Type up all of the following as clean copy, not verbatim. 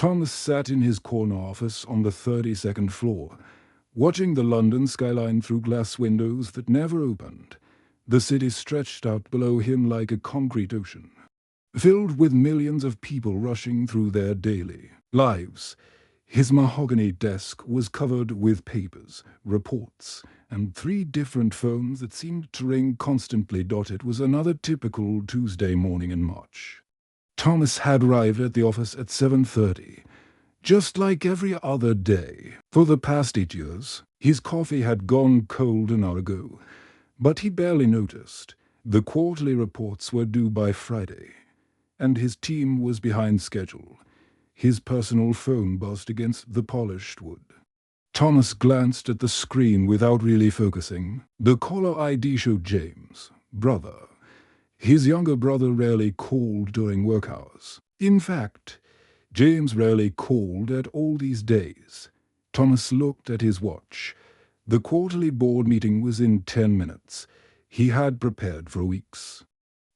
Thomas sat in his corner office on the 32nd floor, watching the London skyline through glass windows that never opened. The city stretched out below him like a concrete ocean, filled with millions of people rushing through their daily lives. His mahogany desk was covered with papers, reports, and 3 different phones that seemed to ring constantly. It was another typical Tuesday morning in March. Thomas had arrived at the office at 7:30, just like every other day. For the past 8 years, his coffee had gone cold an hour ago, but he barely noticed. The quarterly reports were due by Friday, and his team was behind schedule. His personal phone buzzed against the polished wood. Thomas glanced at the screen without really focusing. The caller ID showed James, brother. His younger brother rarely called during work hours. In fact, James rarely called at all these days. Thomas looked at his watch. The quarterly board meeting was in 10 minutes. He had prepared for weeks.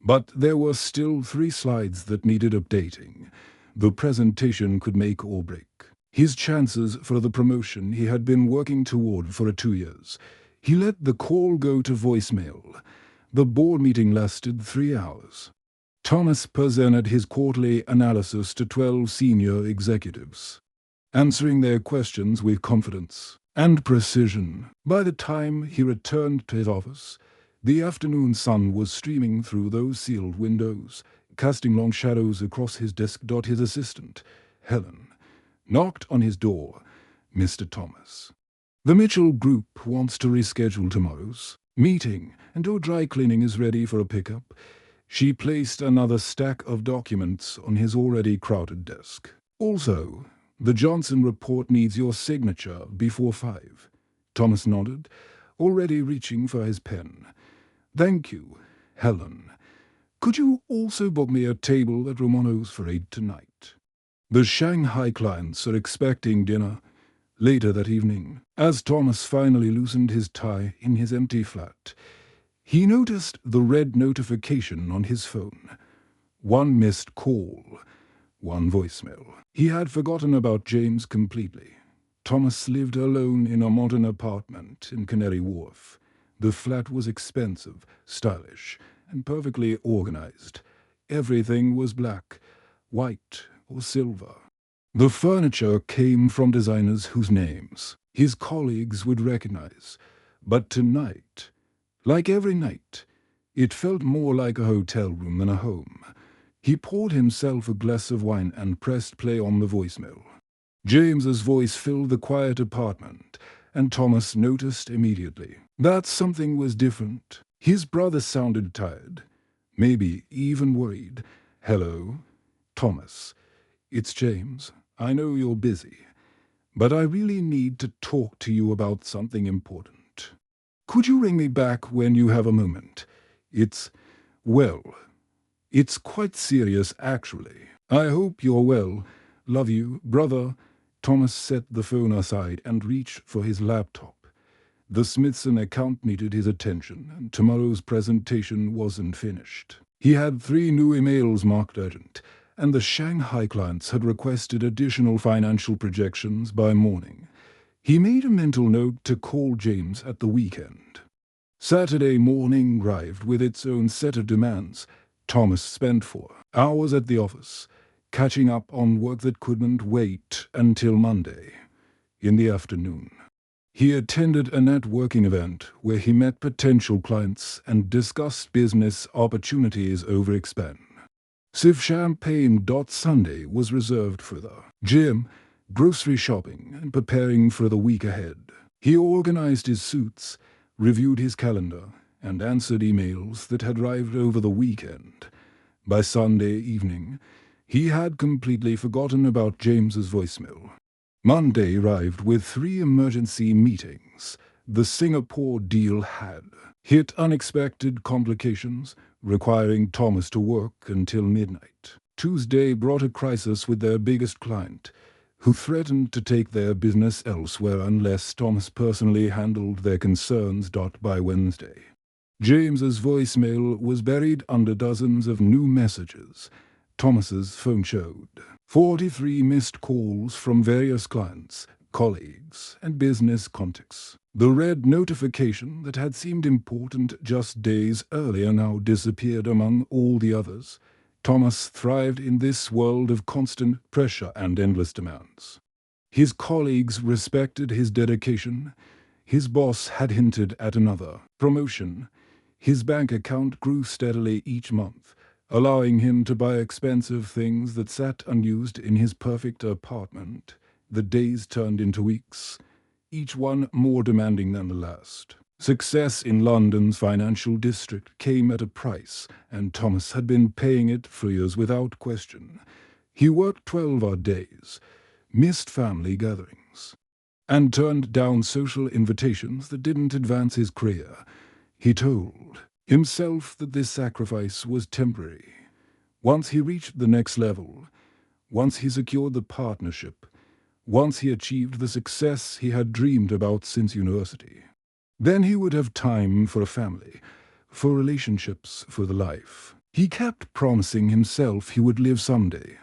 But there were still 3 slides that needed updating. The presentation could make or break his chances for the promotion he had been working toward for 2 years. He let the call go to voicemail. The board meeting lasted 3 hours. Thomas presented his quarterly analysis to 12 senior executives, answering their questions with confidence and precision. By the time he returned to his office, the afternoon sun was streaming through those sealed windows, casting long shadows across his desk. His assistant, Helen, knocked on his door. "Mr. Thomas, the Mitchell Group wants to reschedule tomorrow's meeting, and your dry cleaning is ready for a pickup." She placed another stack of documents on his already crowded desk. "Also, the Johnson report needs your signature before 5. Thomas nodded, already reaching for his pen. "Thank you, Helen. Could you also book me a table at Romano's for 8 tonight? The Shanghai clients are expecting dinner later that evening." As Thomas finally loosened his tie in his empty flat, he noticed the red notification on his phone. 1 missed call, 1 voicemail. He had forgotten about James completely. Thomas lived alone in a modern apartment in Canary Wharf. The flat was expensive, stylish, and perfectly organized. Everything was black, white, or silver. The furniture came from designers whose names his colleagues would recognize. But tonight, like every night, it felt more like a hotel room than a home. He poured himself a glass of wine and pressed play on the voicemail. James's voice filled the quiet apartment, and Thomas noticed immediately that something was different. His brother sounded tired, maybe even worried. "Hello, Thomas. It's James. I know you're busy, but I really need to talk to you about something important. Could you ring me back when you have a moment? It's quite serious, actually. I hope you're well. Love you, brother." Thomas set the phone aside and reached for his laptop. The Smithson account needed his attention, and tomorrow's presentation wasn't finished. He had 3 new emails marked urgent, and the Shanghai clients had requested additional financial projections by morning. He made a mental note to call James at the weekend. Saturday morning arrived with its own set of demands. Thomas spent 4 hours at the office, catching up on work that couldn't wait until Monday. In the afternoon, he attended a networking event where he met potential clients and discussed business opportunities over Expen. Civ Champagne. Sunday was reserved for the gym, grocery shopping, and preparing for the week ahead. He organized his suits, reviewed his calendar, and answered emails that had arrived over the weekend. By Sunday evening, he had completely forgotten about James's voicemail. Monday arrived with 3 emergency meetings. The Singapore deal had hit unexpected complications, requiring Thomas to work until midnight. Tuesday brought a crisis with their biggest client, who threatened to take their business elsewhere unless Thomas personally handled their concerns. By Wednesday, James's voicemail was buried under dozens of new messages. Thomas's phone showed 43 missed calls from various clients, colleagues, and business contacts. The red notification that had seemed important just days earlier now disappeared among all the others. Thomas thrived in this world of constant pressure and endless demands. His colleagues respected his dedication. His boss had hinted at another promotion. His bank account grew steadily each month, allowing him to buy expensive things that sat unused in his perfect apartment. The days turned into weeks, each one more demanding than the last. Success in London's financial district came at a price, and Thomas had been paying it for years without question. He worked 12-hour days, missed family gatherings, and turned down social invitations that didn't advance his career. He told himself that this sacrifice was temporary. Once he reached the next level, once he secured the partnership, once he achieved the success he had dreamed about since university, then he would have time for a family, for relationships, for the life he kept promising himself he would live someday.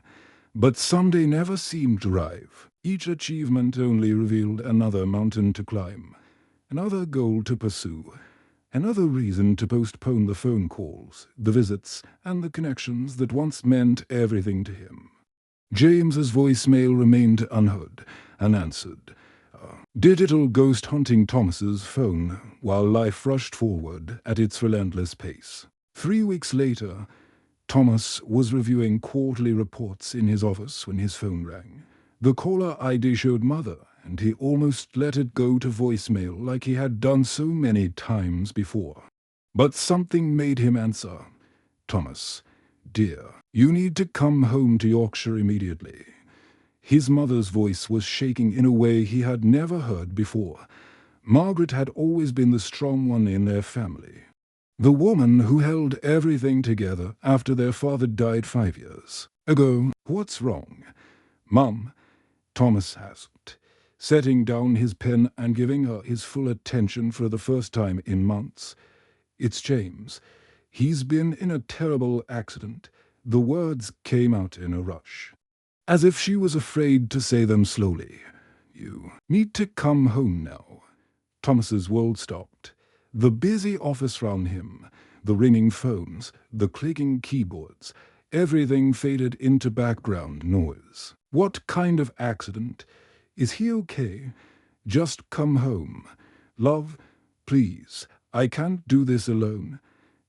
But someday never seemed to arrive. Each achievement only revealed another mountain to climb, another goal to pursue, another reason to postpone the phone calls, the visits, and the connections that once meant everything to him. James's voicemail remained unheard, unanswered. Digital ghost hunting Thomas's phone while life rushed forward at its relentless pace. 3 weeks later, Thomas was reviewing quarterly reports in his office when his phone rang. The caller ID showed Mother, and he almost let it go to voicemail like he had done so many times before. But something made him answer. "Thomas, dear, you need to come home to Yorkshire immediately." His mother's voice was shaking in a way he had never heard before. Margaret had always been the strong one in their family, the woman who held everything together after their father died 5 years ago. "What's wrong, Mum?" Thomas asked, setting down his pen and giving her his full attention for the first time in months. "It's James. He's been in a terrible accident." The words came out in a rush, as if she was afraid to say them slowly. "You need to come home now." Thomas's world stopped. The busy office round him, the ringing phones, the clicking keyboards, everything faded into background noise. What kind of accident? Is he okay? Just come home. Love, please, I can't do this alone.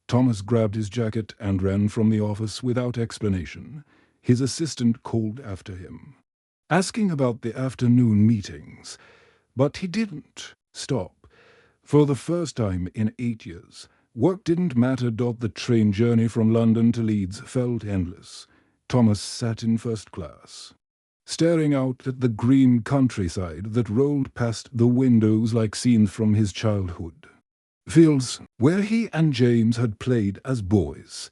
Thomas grabbed his jacket and ran from the office without explanation. His assistant called after him, asking about the afternoon meetings, but he didn't stop. For the first time in 8 years, work didn't matter. The train journey from London to Leeds felt endless. Thomas sat in first class, staring out at the green countryside that rolled past the windows like scenes from his childhood. Fields where he and James had played as boys,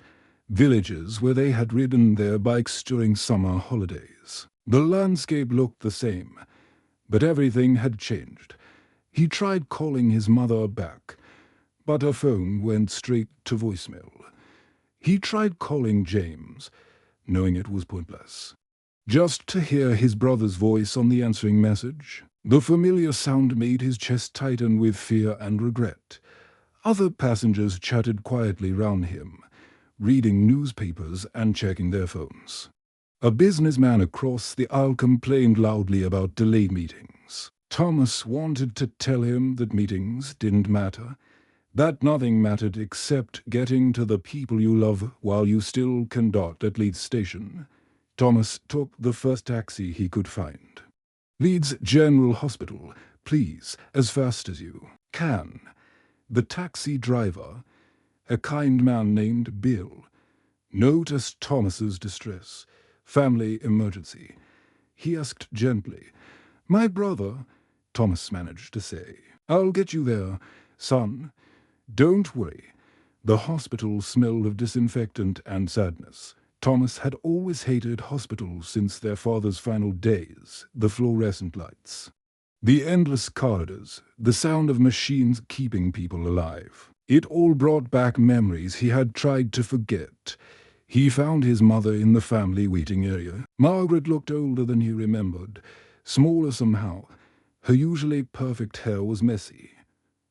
villages where they had ridden their bikes during summer holidays. The landscape looked the same, but everything had changed. He tried calling his mother back, but her phone went straight to voicemail. He tried calling James, knowing it was pointless. Just to hear his brother's voice on the answering message, the familiar sound made his chest tighten with fear and regret. Other passengers chatted quietly round him, reading newspapers and checking their phones. A businessman across the aisle complained loudly about delayed meetings. Thomas wanted to tell him that meetings didn't matter, that nothing mattered except getting to the people you love while you still can dot at Leeds station. Thomas took the first taxi he could find. "Leeds General Hospital, please, as fast as you can." The taxi driver, a kind man named Bill, noticed Thomas's distress. "Family emergency," he asked gently. "My brother," Thomas managed to say. "I'll get you there, son. Don't worry." The hospital smelled of disinfectant and sadness. Thomas had always hated hospitals since their father's final days. The fluorescent lights, the endless corridors, the sound of machines keeping people alive. It all brought back memories he had tried to forget. He found his mother in the family waiting area. Margaret looked older than he remembered, smaller somehow. Her usually perfect hair was messy,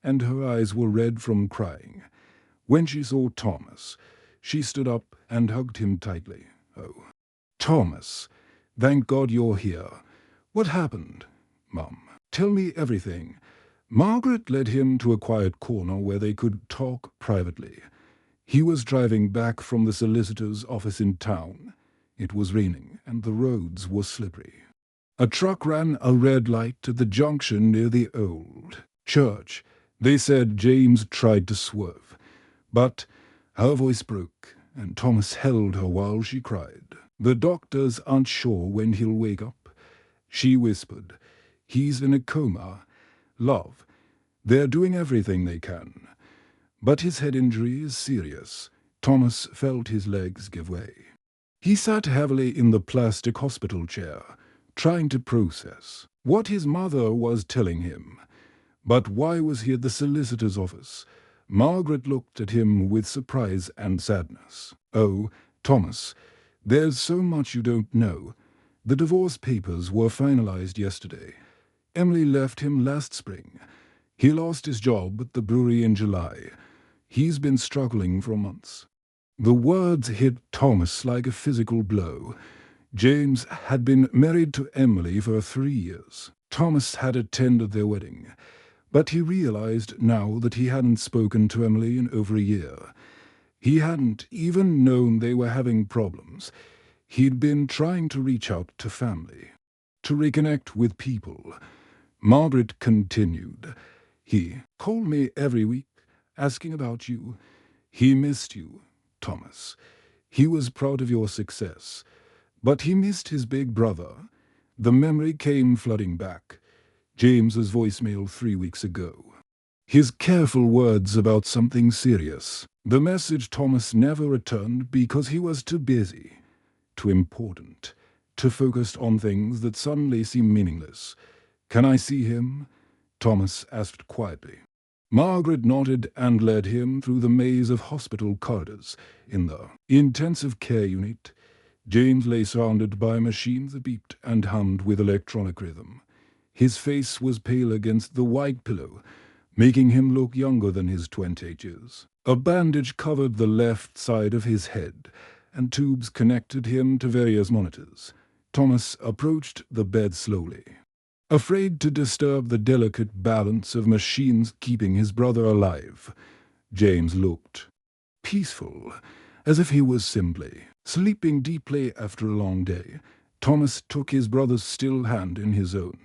and her eyes were red from crying. When she saw Thomas, she stood up and hugged him tightly. "Oh, Thomas, thank God you're here. What happened, Mum? Tell me everything." Margaret led him to a quiet corner where they could talk privately. He was driving back from the solicitor's office in town. It was raining, and the roads were slippery. A truck ran a red light at the junction near the old church. They said James tried to swerve, but her voice broke, and Thomas held her while she cried. "The doctors aren't sure when he'll wake up," she whispered. "He's in a coma. Love, they're doing everything they can. But his head injury is serious." Thomas felt his legs give way. He sat heavily in the plastic hospital chair, trying to process what his mother was telling him. But why was he at the solicitor's office? Margaret looked at him with surprise and sadness. "Oh, Thomas, there's so much you don't know. The divorce papers were finalized yesterday. Emily left him last spring. He lost his job at the brewery in July. He's been struggling for months." The words hit Thomas like a physical blow. James had been married to Emily for 3 years. Thomas had attended their wedding, but he realized now that he hadn't spoken to Emily in over a year. He hadn't even known they were having problems. He'd been trying to reach out to family, to reconnect with people. Margaret continued. "He called me every week, asking about you. He missed you, Thomas. He was proud of your success, but he missed his big brother." The memory came flooding back. James's voicemail 3 weeks ago. His careful words about something serious. The message Thomas never returned because he was too busy, too important, too focused on things that suddenly seemed meaningless. "Can I see him?" Thomas asked quietly. Margaret nodded and led him through the maze of hospital corridors. In the intensive care unit, James lay surrounded by machines that beeped and hummed with electronic rhythm. His face was pale against the white pillow, making him look younger than his 28 years. A bandage covered the left side of his head, and tubes connected him to various monitors. Thomas approached the bed slowly, afraid to disturb the delicate balance of machines keeping his brother alive. James looked peaceful, as if he was simply sleeping deeply after a long day. Thomas took his brother's still hand in his own.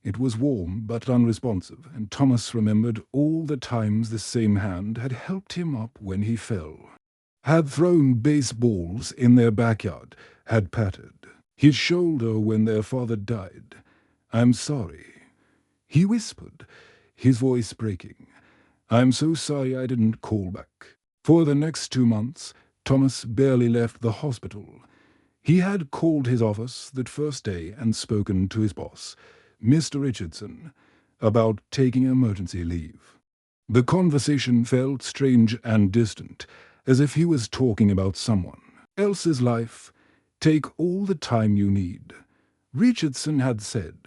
It was warm but unresponsive, and Thomas remembered all the times the same hand had helped him up when he fell, had thrown baseballs in their backyard, had patted his shoulder when their father died. "I'm sorry," he whispered, his voice breaking. "I'm so sorry I didn't call back." For the next 2 months, Thomas barely left the hospital. He had called his office that first day and spoken to his boss, Mr. Richardson, about taking emergency leave. The conversation felt strange and distant, as if he was talking about someone else's life. "Take all the time you need," Richardson had said,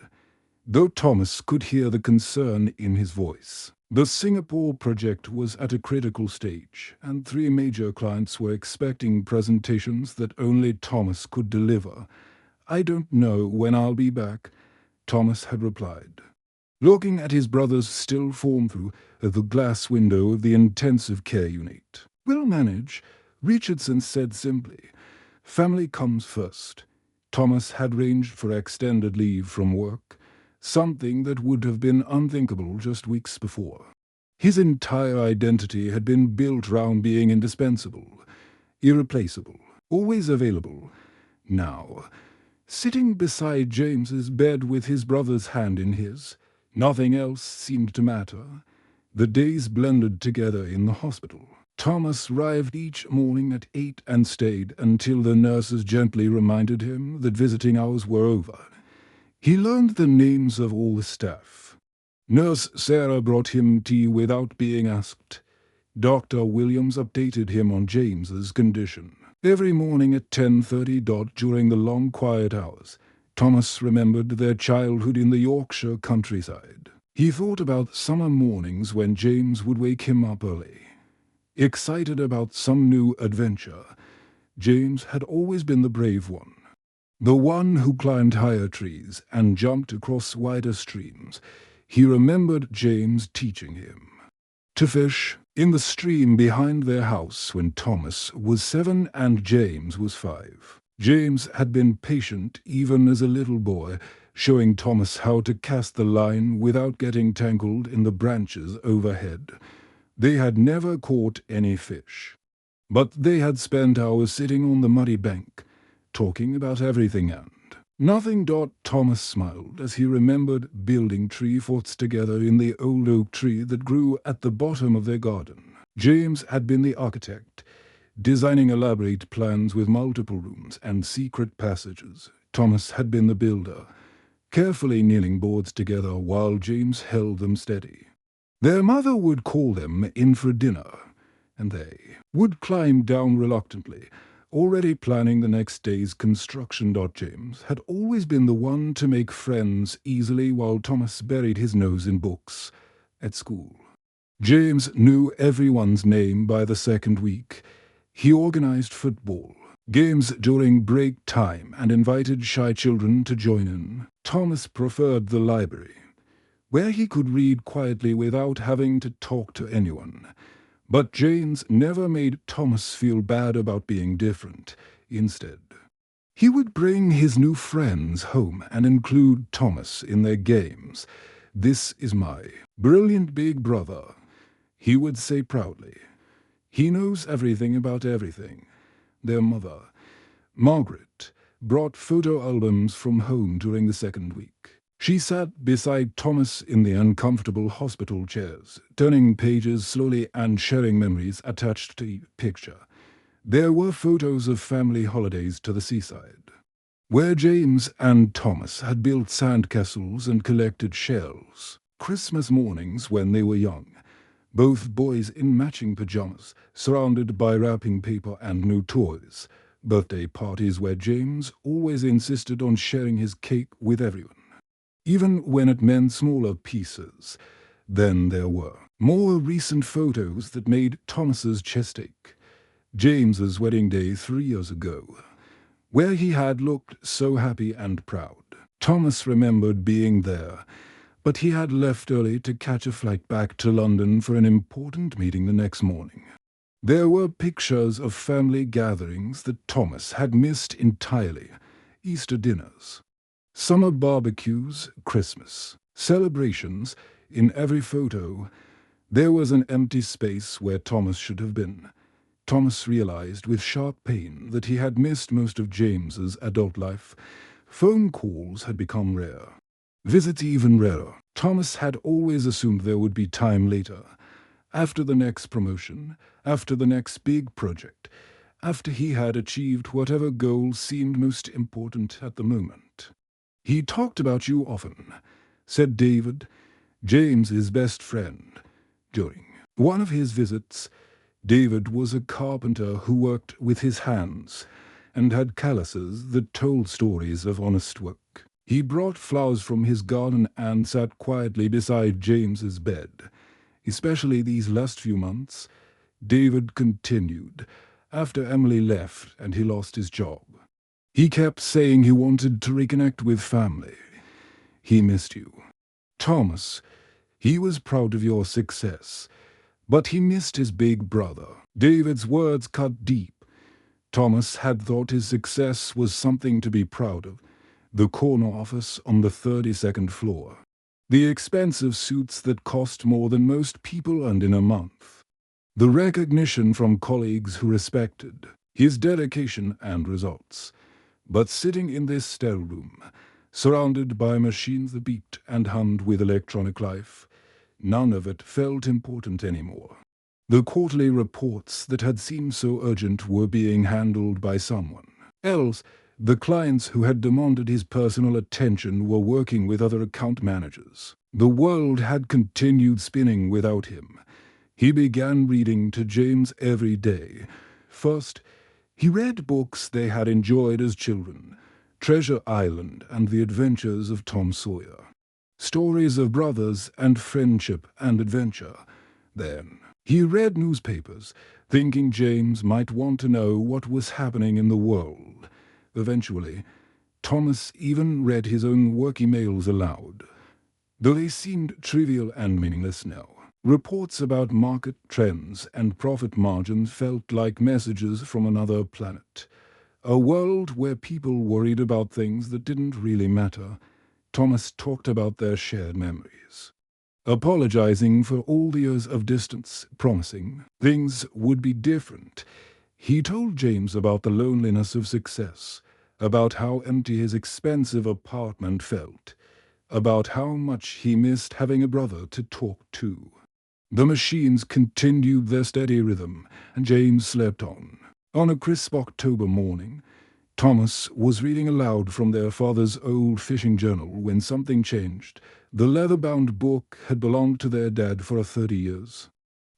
though Thomas could hear the concern in his voice. The Singapore project was at a critical stage, and 3 major clients were expecting presentations that only Thomas could deliver. "I don't know when I'll be back," Thomas had replied, looking at his brother's still form through the glass window of the intensive care unit. "We'll manage," Richardson said simply. "Family comes first." Thomas had arranged for extended leave from work, something that would have been unthinkable just weeks before. His entire identity had been built round being indispensable, irreplaceable, always available. Now, sitting beside James's bed with his brother's hand in his, nothing else seemed to matter. The days blended together in the hospital. Thomas arrived each morning at 8 and stayed until the nurses gently reminded him that visiting hours were over. He learned the names of all the staff. Nurse Sarah brought him tea without being asked. Dr. Williams updated him on James's condition. Every morning at 10:30 during the long quiet hours, Thomas remembered their childhood in the Yorkshire countryside. He thought about summer mornings when James would wake him up early. Excited about some new adventure, James had always been the brave one. The one who climbed higher trees and jumped across wider streams. He remembered James teaching him to fish in the stream behind their house when Thomas was 7 and James was 5. James had been patient even as a little boy, showing Thomas how to cast the line without getting tangled in the branches overhead. They had never caught any fish, but they had spent hours sitting on the muddy bank, talking about everything and nothing. Thomas smiled as he remembered building tree forts together in the old oak tree that grew at the bottom of their garden. James had been the architect, designing elaborate plans with multiple rooms and secret passages. Thomas had been the builder, carefully nailing boards together while James held them steady. Their mother would call them in for dinner, and they would climb down reluctantly, already planning the next day's construction. James had always been the one to make friends easily while Thomas buried his nose in books at school. James knew everyone's name by the second week. He organized football games during break time and invited shy children to join in. Thomas preferred the library, where he could read quietly without having to talk to anyone. But James never made Thomas feel bad about being different. Instead, he would bring his new friends home and include Thomas in their games. "This is my brilliant big brother," he would say proudly. "He knows everything about everything." Their mother, Margaret, brought photo albums from home during the second week. She sat beside Thomas in the uncomfortable hospital chairs, turning pages slowly and sharing memories attached to each picture. There were photos of family holidays to the seaside, where James and Thomas had built sandcastles and collected shells. Christmas mornings when they were young, both boys in matching pajamas, surrounded by wrapping paper and new toys. Birthday parties where James always insisted on sharing his cake with everyone, even when it meant smaller pieces. Then there were more recent photos that made Thomas's chest ache. James's wedding day 3 years ago, where he had looked so happy and proud. Thomas remembered being there, but he had left early to catch a flight back to London for an important meeting the next morning. There were pictures of family gatherings that Thomas had missed entirely. Easter dinners, summer barbecues, Christmas celebrations. In every photo, there was an empty space where Thomas should have been. Thomas realized with sharp pain that he had missed most of James's adult life. Phone calls had become rare, visits even rarer. Thomas had always assumed there would be time later, after the next promotion, after the next big project, after he had achieved whatever goal seemed most important at the moment. "He talked about you often," said David, James's best friend. During one of his visits, David was a carpenter who worked with his hands and had calluses that told stories of honest work. He brought flowers from his garden and sat quietly beside James's bed. "Especially these last few months," David continued, "after Emily left and he lost his job. He kept saying he wanted to reconnect with family. He missed you. Thomas, he was proud of your success, but he missed his big brother." David's words cut deep. Thomas had thought his success was something to be proud of. The corner office on the 32nd floor. The expensive suits that cost more than most people earned in a month. The recognition from colleagues who respected his dedication and results. But sitting in this sterile room, surrounded by machines that beeped and hummed with electronic life, none of it felt important anymore. The quarterly reports that had seemed so urgent were being handled by someone else. The clients who had demanded his personal attention were working with other account managers. The world had continued spinning without him. He began reading to James every day. First, He read books they had enjoyed as children, Treasure Island and The Adventures of Tom Sawyer. Stories of brothers and friendship and adventure. Then he read newspapers, thinking James might want to know what was happening in the world. Eventually, Thomas even read his own work emails aloud. Though they seemed trivial and meaningless now, reports about market trends and profit margins felt like messages from another planet. A world where people worried about things that didn't really matter. Thomas talked about their shared memories, apologizing for all the years of distance, promising things would be different. He told James about the loneliness of success, about how empty his expensive apartment felt, about how much he missed having a brother to talk to. The machines continued their steady rhythm, and James slept on. On a crisp October morning, Thomas was reading aloud from their father's old fishing journal when something changed. The leather-bound book had belonged to their dad for 30 years,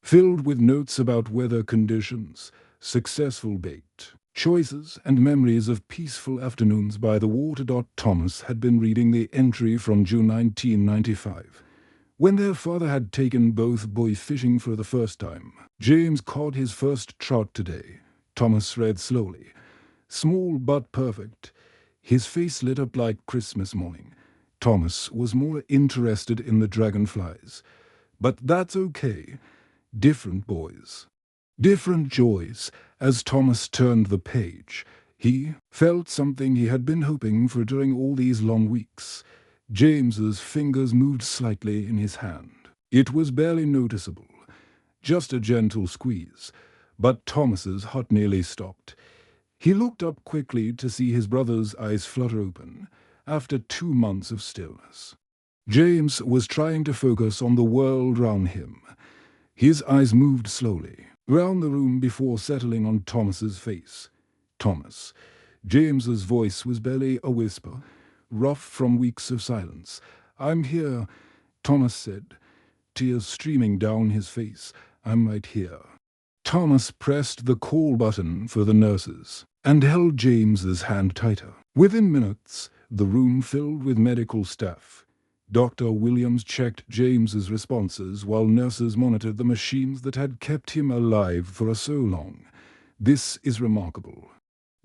filled with notes about weather conditions, successful bait, choices, and memories of peaceful afternoons by the water. Thomas had been reading the entry from June 1995, when their father had taken both boys fishing for the first time. James caught his first trout today, Thomas read slowly. Small but perfect. His face lit up like Christmas morning. Thomas was more interested in the dragonflies. But that's okay. Different boys. Different joys. As Thomas turned the page, he felt something he had been hoping for during all these long weeks. James's fingers moved slightly in his hand. It was barely noticeable. Just a gentle squeeze. But Thomas's heart nearly stopped. He looked up quickly to see his brother's eyes flutter open, after 2 months of stillness. James was trying to focus on the world round him. His eyes moved slowly, round the room before settling on Thomas's face. Thomas. James's voice was barely a whisper, rough from weeks of silence. "I'm here," Thomas said, tears streaming down his face. "I'm right here." Thomas pressed the call button for the nurses and held James's hand tighter. Within minutes, the room filled with medical staff. Dr. Williams checked James's responses while nurses monitored the machines that had kept him alive for so long. "This is remarkable,"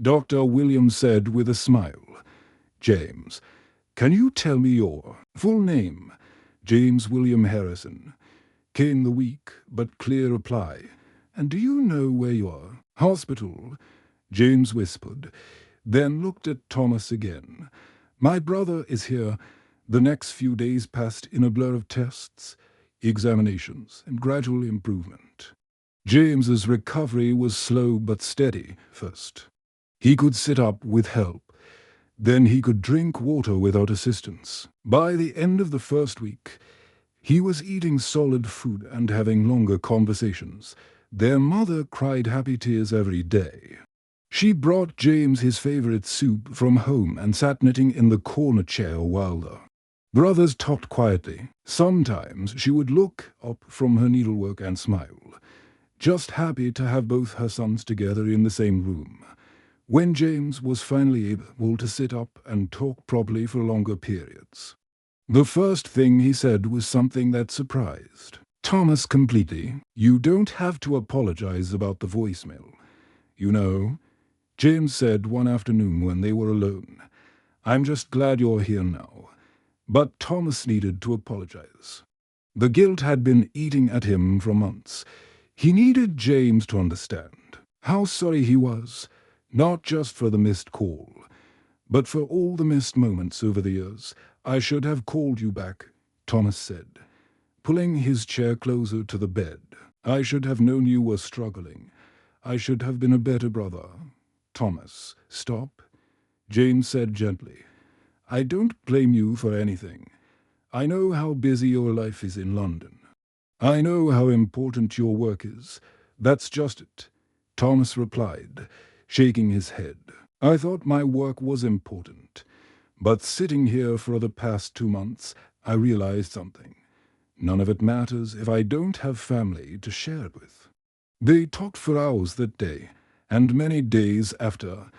Dr. Williams said with a smile. "James, can you tell me your full name?" "James William Harrison," came the weak but clear reply. "And do you know where you are?" "Hospital," James whispered, then looked at Thomas again. "My brother is here." The next few days passed in a blur of tests, examinations, and gradual improvement. James's recovery was slow but steady first. He could sit up with help. Then he could drink water without assistance. By the end of the first week, he was eating solid food and having longer conversations. Their mother cried happy tears every day. She brought James his favorite soup from home and sat knitting in the corner chair while the brothers talked quietly. Sometimes she would look up from her needlework and smile, just happy to have both her sons together in the same room. When James was finally able to sit up and talk properly for longer periods, the first thing he said was something that surprised Thomas completely. "You don't have to apologize about the voicemail. You know," James said one afternoon when they were alone. "I'm just glad you're here now." But Thomas needed to apologize. The guilt had been eating at him for months. He needed James to understand how sorry he was, not just for the missed call, but for all the missed moments over the years. "I should have called you back," Thomas said, pulling his chair closer to the bed. "I should have known you were struggling. I should have been a better brother." "Thomas, stop," James said gently. "I don't blame you for anything. I know how busy your life is in London. I know how important your work is. That's just it," Thomas replied, shaking his head. "I thought my work was important. But sitting here for the past 2 months, I realized something. None of it matters if I don't have family to share it with." They talked for hours that day, And many days after,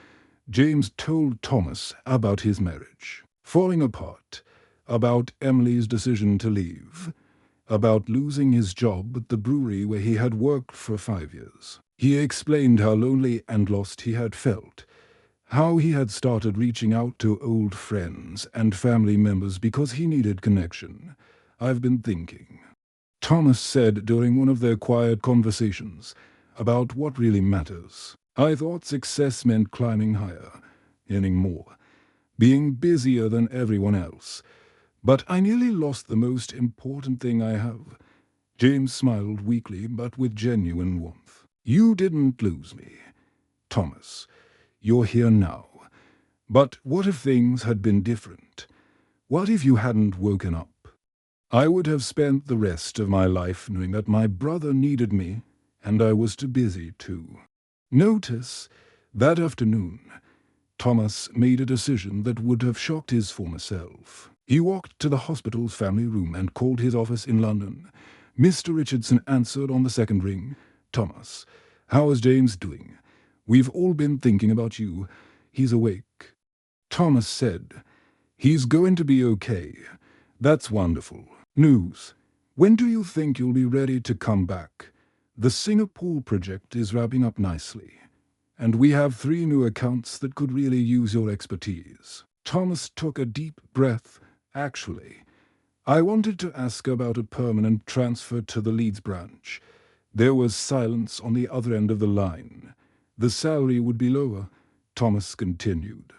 James told Thomas about his marriage, falling apart, about Emily's decision to leave, about losing his job at the brewery where he had worked for 5 years. He explained how lonely and lost he had felt, how he had started reaching out to old friends and family members because he needed connection. "I've been thinking," Thomas said during one of their quiet conversations, "about what really matters. I thought success meant climbing higher, earning more, being busier than everyone else. But I nearly lost the most important thing I have." James smiled weakly but with genuine warmth. "You didn't lose me, Thomas. You're here now. But what if things had been different? What if you hadn't woken up? I would have spent the rest of my life knowing that my brother needed me, and I was too busy to." Notice, that afternoon, Thomas made a decision that would have shocked his former self. He walked to the hospital's family room and called his office in London. Mr. Richardson answered on the second ring. "Thomas, how is James doing? We've all been thinking about you. He's awake." Thomas said, "He's going to be okay. That's wonderful news. When do you think you'll be ready to come back? The Singapore project is wrapping up nicely, and we have 3 new accounts that could really use your expertise." Thomas took a deep breath. "Actually, I wanted to ask about a permanent transfer to the Leeds branch." There was silence on the other end of the line. "The salary would be lower," Thomas continued,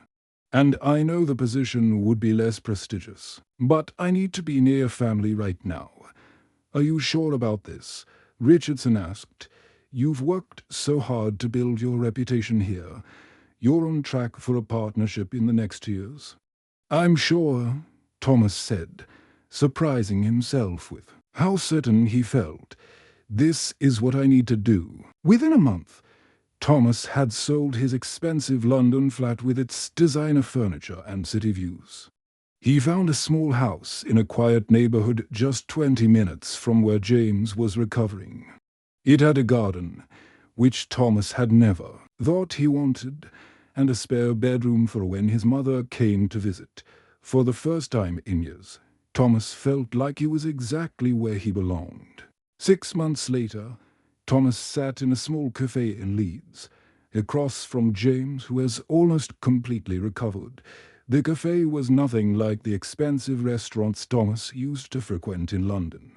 "and I know the position would be less prestigious. But I need to be near family right now." "Are you sure about this?" Richardson asked. "You've worked so hard to build your reputation here. You're on track for a partnership in the next years." "I'm sure," Thomas said, surprising himself with how certain he felt. "This is what I need to do." Within a month, Thomas had sold his expensive London flat with its designer furniture and city views. He found a small house in a quiet neighborhood just 20 minutes from where James was recovering. It had a garden, which Thomas had never thought he wanted, and a spare bedroom for when his mother came to visit. For the first time in years, Thomas felt like he was exactly where he belonged. 6 months later, Thomas sat in a small cafe in Leeds, across from James, who has almost completely recovered. The cafe was nothing like the expensive restaurants Thomas used to frequent in London.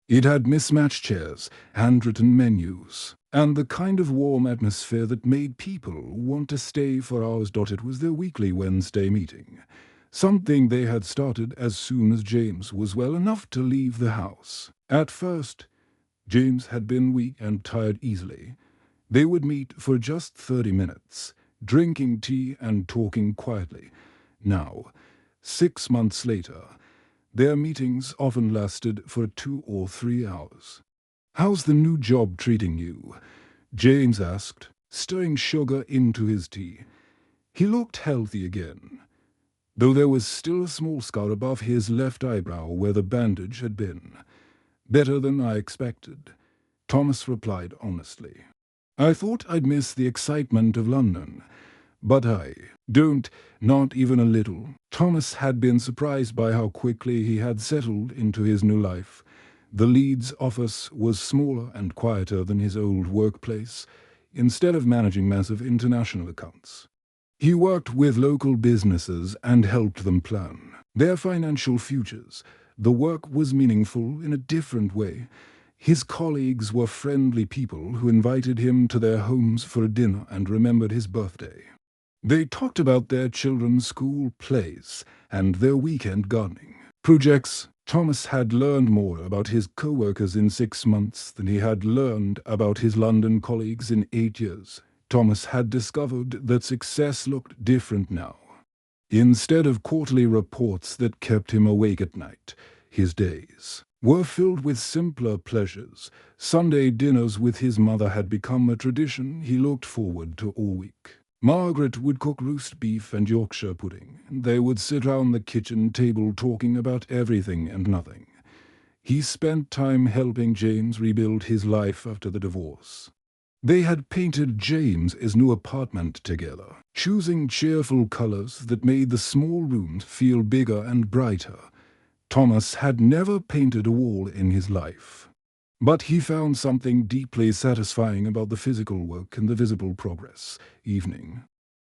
It had mismatched chairs, handwritten menus, and the kind of warm atmosphere that made people want to stay for hours. It was their weekly Wednesday meeting, something they had started as soon as James was well enough to leave the house. At first, James had been weak and tired easily. They would meet for just 30 minutes, drinking tea and talking quietly. Now, 6 months later, their meetings often lasted for 2 or 3 hours. "How's the new job treating you?" James asked, stirring sugar into his tea. He looked healthy again, though there was still a small scar above his left eyebrow where the bandage had been. "Better than I expected," Thomas replied honestly. "I thought I'd miss the excitement of London, but I don't, not even a little." Thomas had been surprised by how quickly he had settled into his new life. The Leeds office was smaller and quieter than his old workplace. Instead of managing massive international accounts, he worked with local businesses and helped them plan their financial futures. The work was meaningful in a different way. His colleagues were friendly people who invited him to their homes for a dinner and remembered his birthday. They talked about their children's school plays and their weekend gardening projects. Thomas had learned more about his co-workers in 6 months than he had learned about his London colleagues in 8 years. Thomas had discovered that success looked different now. Instead of quarterly reports that kept him awake at night, his days were filled with simpler pleasures. Sunday dinners with his mother had become a tradition he looked forward to all week. Margaret would cook roast beef and Yorkshire pudding. They would sit round the kitchen table talking about everything and nothing. He spent time helping James rebuild his life after the divorce. They had painted James's new apartment together, choosing cheerful colors that made the small rooms feel bigger and brighter. Thomas had never painted a wall in his life, but he found something deeply satisfying about the physical work and the visible progress. Evening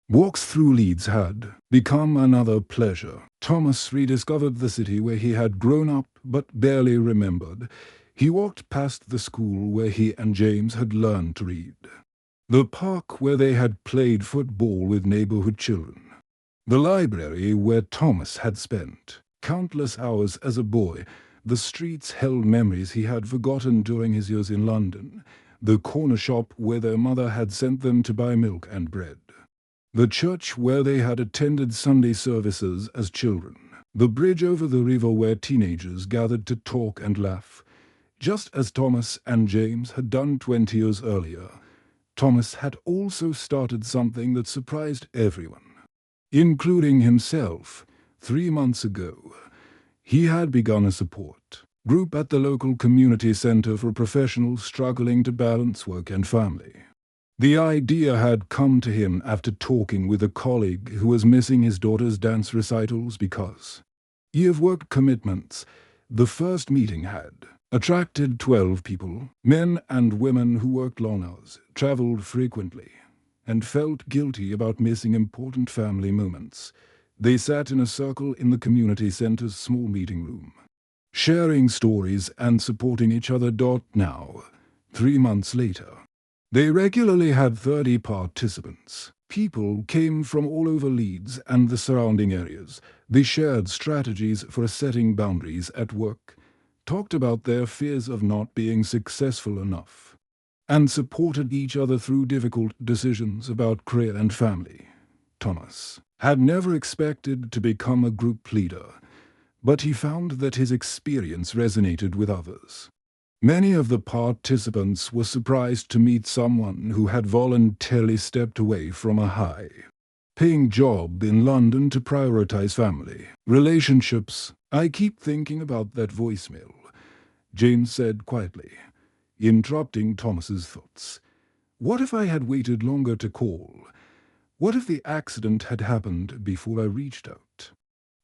walks through Leeds had become another pleasure. Thomas rediscovered the city where he had grown up but barely remembered. He walked past the school where he and James had learned to read, the park where they had played football with neighborhood children, the library where Thomas had spent countless hours as a boy. The streets held memories he had forgotten during his years in London, the corner shop where their mother had sent them to buy milk and bread, the church where they had attended Sunday services as children, the bridge over the river where teenagers gathered to talk and laugh. Just as Thomas and James had done 20 years earlier, Thomas had also started something that surprised everyone, including himself. 3 months ago, he had begun a support group at the local community center for professionals struggling to balance work and family. The idea had come to him after talking with a colleague who was missing his daughter's dance recitals because of work commitments. The first meeting had attracted 12 people, men and women who worked long hours, traveled frequently, and felt guilty about missing important family moments. They sat in a circle in the community center's small meeting room, sharing stories and supporting each other. Now, 3 months later, they regularly had 30 participants. People came from all over Leeds and the surrounding areas. They shared strategies for setting boundaries at work, talked about their fears of not being successful enough, and supported each other through difficult decisions about career and family. Thomas had never expected to become a group leader, but he found that his experience resonated with others. Many of the participants were surprised to meet someone who had voluntarily stepped away from a high-paying job in London to prioritize family relationships. "I keep thinking about that voicemail," James said quietly, interrupting Thomas's thoughts. "What if I had waited longer to call? What if the accident had happened before I reached out?"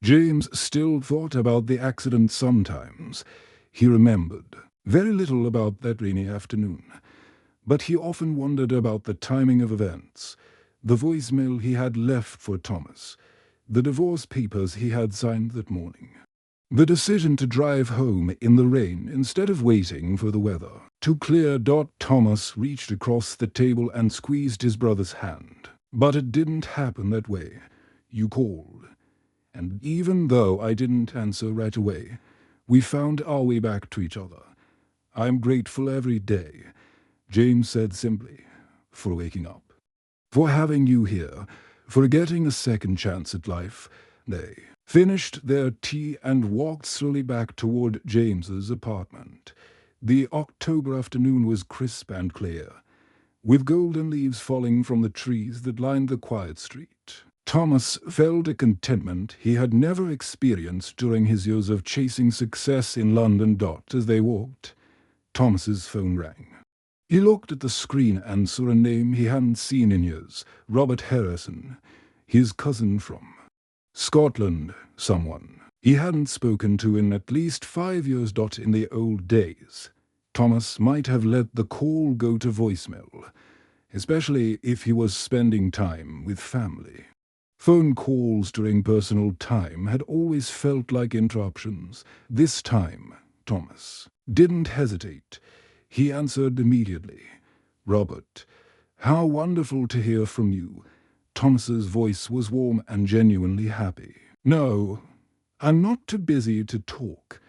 James still thought about the accident sometimes. He remembered very little about that rainy afternoon, but he often wondered about the timing of events, the voicemail he had left for Thomas, the divorce papers he had signed that morning, the decision to drive home in the rain instead of waiting for the weather to clear. Thomas reached across the table and squeezed his brother's hand. "But it didn't happen that way. You called, and even though I didn't answer right away, we found our way back to each other. I'm grateful every day," James said simply, "for waking up, for having you here, for getting a second chance at life." They finished their tea and walked slowly back toward James's apartment. The October afternoon was crisp and clear, with golden leaves falling from the trees that lined the quiet street. Thomas felt a contentment he had never experienced during his years of chasing success in London. As they walked, Thomas's phone rang. He looked at the screen and saw a name he hadn't seen in years: Robert Harrison, his cousin from Scotland, someone he hadn't spoken to in at least 5 years. In the old days, Thomas might have let the call go to voicemail, especially if he was spending time with family. Phone calls during personal time had always felt like interruptions. This time, Thomas didn't hesitate. He answered immediately. "Robert, how wonderful to hear from you." Thomas's voice was warm and genuinely happy. "No, I'm not too busy to talk.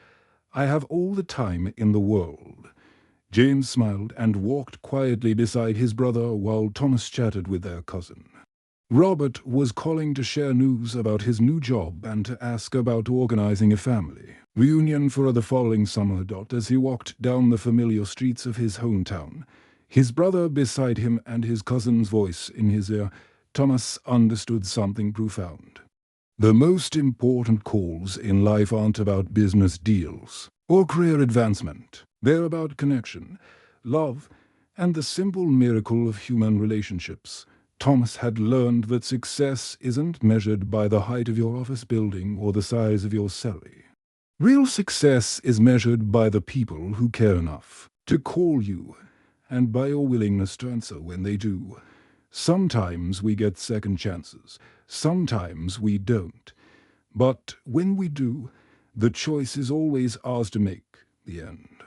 I have all the time in the world." James smiled and walked quietly beside his brother while Thomas chatted with their cousin. Robert was calling to share news about his new job and to ask about organizing a family reunion for the following summer. As he walked down the familiar streets of his hometown, his brother beside him and his cousin's voice in his ear, Thomas understood something profound. The most important calls in life aren't about business deals or career advancement. They're about connection, love, And the simple miracle of human relationships. Thomas had learned that success isn't measured by the height of your office building or the size of your salary. Real success is measured by the people who care enough to call you, and by your willingness to answer when they do. Sometimes we get second chances, sometimes we don't. But when we do, the choice is always ours to make, the end.